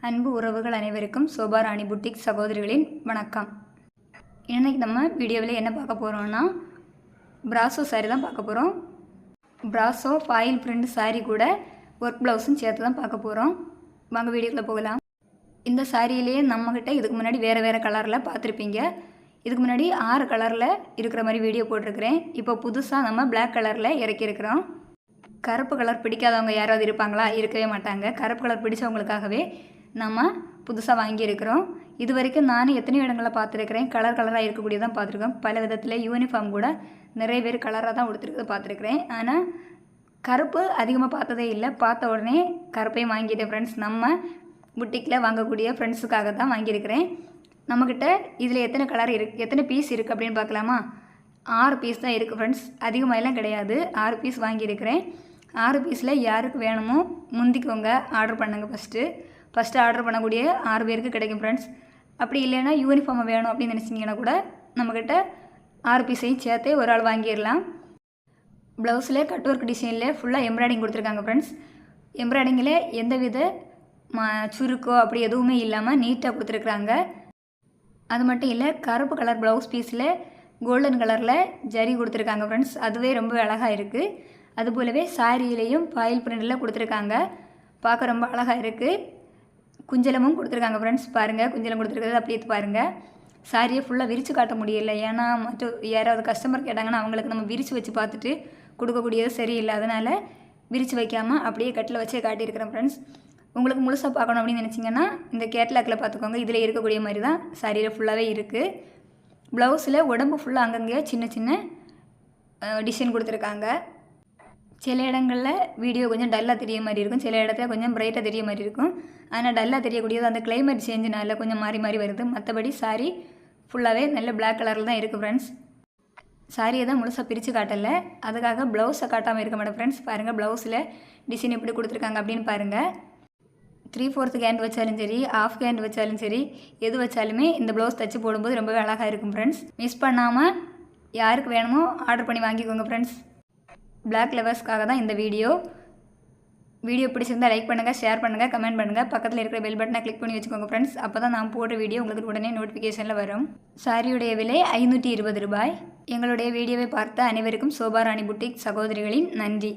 அன்பு உறவுகள் அனைவருக்கும் சோபா ராணி புட்டிக் சகோதரிகளின் வணக்கம். இன்றைக்கி நம்ம வீடியோவில் என்ன பார்க்க போகிறோம்னா பிராசோ சாரீ தான் பார்க்க போகிறோம். பிராசோ ஃபாயில் பிரிண்ட் சாரீ கூட ஒர்க் ப்ளவுஸும் சேர்த்து தான் பார்க்க போகிறோம். வாங்க வீடியோக்குள்ளே போகலாம். இந்த சாரியிலேயே நம்மக்கிட்ட இதுக்கு முன்னாடி வேறு கலரில் பார்த்துருப்பீங்க. இதுக்கு முன்னாடி 6 கலரில் இருக்கிற மாதிரி வீடியோ போட்டிருக்கிறேன். இப்போ புதுசாக நம்ம பிளாக் கலரில் இறக்கியிருக்கிறோம். கருப்பு கலர் பிடிக்காதவங்க யாராவது இருப்பாங்களா? இருக்கவே மாட்டாங்க. கருப்பு கலர் பிடிச்சவங்களுக்காகவே நம்ம புதுசாக வாங்கியிருக்கிறோம். இது வரைக்கும் நானும் எத்தனையோ இடங்களில் பார்த்துருக்கிறேன். கலராக இருக்கக்கூடியதான் பார்த்துருக்கோம். பல விதத்தில் யூனிஃபார்ம் கூட நிறைய பேர் கலராக தான் கொடுத்துருக்குறது பார்த்துருக்குறேன். ஆனால் கருப்பு அதிகமாக பார்த்ததே இல்லை. பார்த்த உடனே கருப்பையும் வாங்கிட்டேன் ஃப்ரெண்ட்ஸ். நம்ம புட்டிக்கில் வாங்கக்கூடிய ஃப்ரெண்ட்ஸுக்காக தான் வாங்கியிருக்கிறேன். நம்மக்கிட்ட இதில் எத்தனை கலர் இருக்குது, எத்தனை பீஸ் இருக்குது அப்படின்னு பார்க்கலாமா? 6 பீஸ் தான் இருக்குது ஃப்ரெண்ட்ஸ். அதிகமாக எல்லாம் கிடையாது. 6 பீஸ் வாங்கியிருக்கிறேன். 6 பீஸில் யாருக்கு வேணுமோ முந்திக்கோங்க, ஆர்டர் பண்ணுங்கள். ஃபஸ்ட்டு ஆர்டர் பண்ணக்கூடிய 6 பேருக்கு கிடைக்கும் ஃப்ரெண்ட்ஸ். அப்படி இல்லைன்னா யூனிஃபார்மை வேணும் அப்படின்னு நினச்சிங்கன்னா கூட நம்மக்கிட்ட 6 பீஸையும் சேர்த்தே ஒரு ஆள் வாங்கிடலாம். ப்ளவுஸில் கட் ஒர்க் டிசைனில் ஃபுல்லாக எம்ப்ராய்டிங் கொடுத்துருக்காங்க ஃப்ரெண்ட்ஸ். எம்ப்ராய்டிங்கில் எந்தவித சுருக்கோ அப்படி எதுவுமே இல்லாமல் நீட்டாக கொடுத்துருக்குறாங்க. அது மட்டும் இல்லை, கருப்பு கலர் ப்ளவுஸ் பீஸில் கோல்டன் கலரில் ஜரி கொடுத்துருக்காங்க ஃப்ரெண்ட்ஸ். அதுவே ரொம்ப அழகாக இருக்குது. அதுபோலவே சாரியிலையும் ஃபாயில் பிரிண்டில் கொடுத்துருக்காங்க. பார்க்க ரொம்ப அழகாக இருக்குது. குஞ்சலமும் கொடுத்துருக்காங்க ஃப்ரெண்ட்ஸ். பாருங்கள், குஞ்சலம் கொடுத்துருக்கிறது அப்படியே பாருங்கள். சாரியை ஃபுல்லாக விரித்து காட்ட முடியல. ஏன்னா யாராவது கஸ்டமர் கேட்டாங்கன்னா அவங்களுக்கு நம்ம விரித்து வச்சு பார்த்துட்டு கொடுக்கக்கூடியது சரியில்லை. அதனால் விரித்து வைக்காமல் அப்படியே கட்டில் வச்சே காட்டியிருக்கிறேன் ஃப்ரெண்ட்ஸ். உங்களுக்கு முழுசாக பார்க்கணும் அப்படின்னு நினச்சிங்கன்னா இந்த கேட்லாக்கில் பார்த்துக்கோங்க. இதில் இருக்கக்கூடிய மாதிரி தான் சாரியில் ஃபுல்லாகவே இருக்குது. ப்ளவுஸில் உடம்பு ஃபுல்லாக அங்கங்கே சின்ன சின்ன டிசைன் கொடுத்துருக்காங்க. சில இடங்களில் வீடியோ கொஞ்சம் டல்லாக தெரிய மாதிரி இருக்கும், சில இடத்துல கொஞ்சம் பிரைட்டாக தெரிய மாதிரி இருக்கும். ஆனால் டல்லாக தெரியக்கூடியது அந்த கிளைமேட் சேஞ்சுனால கொஞ்சம் மாறி மாறி வருது. மற்றபடி சாரி ஃபுல்லாகவே நல்ல பிளாக் கலரில் தான் இருக்குது ஃப்ரெண்ட்ஸ். சாரியை தான் முழுசாக பிரித்து காட்டலை, அதுக்காக ப்ளவுஸை காட்டாமல் இருக்க மாட்டேன் ஃப்ரெண்ட்ஸ். பாருங்கள், ப்ளவுஸில் டிசைன் எப்படி கொடுத்துருக்காங்க அப்படின்னு பாருங்கள். 3/4 ஹேண்ட் வச்சாலும் சரி, ஆஃப் ஹேண்ட் வச்சாலும் சரி, எது வச்சாலுமே இந்த ப்ளவுஸ் தைச்சி போடும்போது ரொம்பவே அழகாக இருக்கும் ஃப்ரெண்ட்ஸ். மிஸ் பண்ணாமல் யாருக்கு வேணுமோ ஆர்டர் பண்ணி வாங்கிக்கோங்க ஃப்ரெண்ட்ஸ். பிளாக் லவர்ஸ்க்காக தான் இந்த வீடியோ பிடிச்சிருந்தால் லைக் பண்ணுங்கள், ஷேர் பண்ணுங்கள், கமெண்ட் பண்ணுங்கள். பக்கத்தில் இருக்கிற பெல் பட்டனை கிளிக் பண்ணி வச்சுக்கோங்க ஃப்ரெண்ட்ஸ். அப்போ தான் நான் போடுற வீடியோ உங்களுக்கு உடனே நோட்டிஃபிகேஷனில் வரும். சாரியுடைய விலை 520 ரூபாய். எங்களுடைய வீடியோவை பார்த்த அனைவருக்கும் சோபா ராணி புட்டிக் சகோதரிகளின் நன்றி.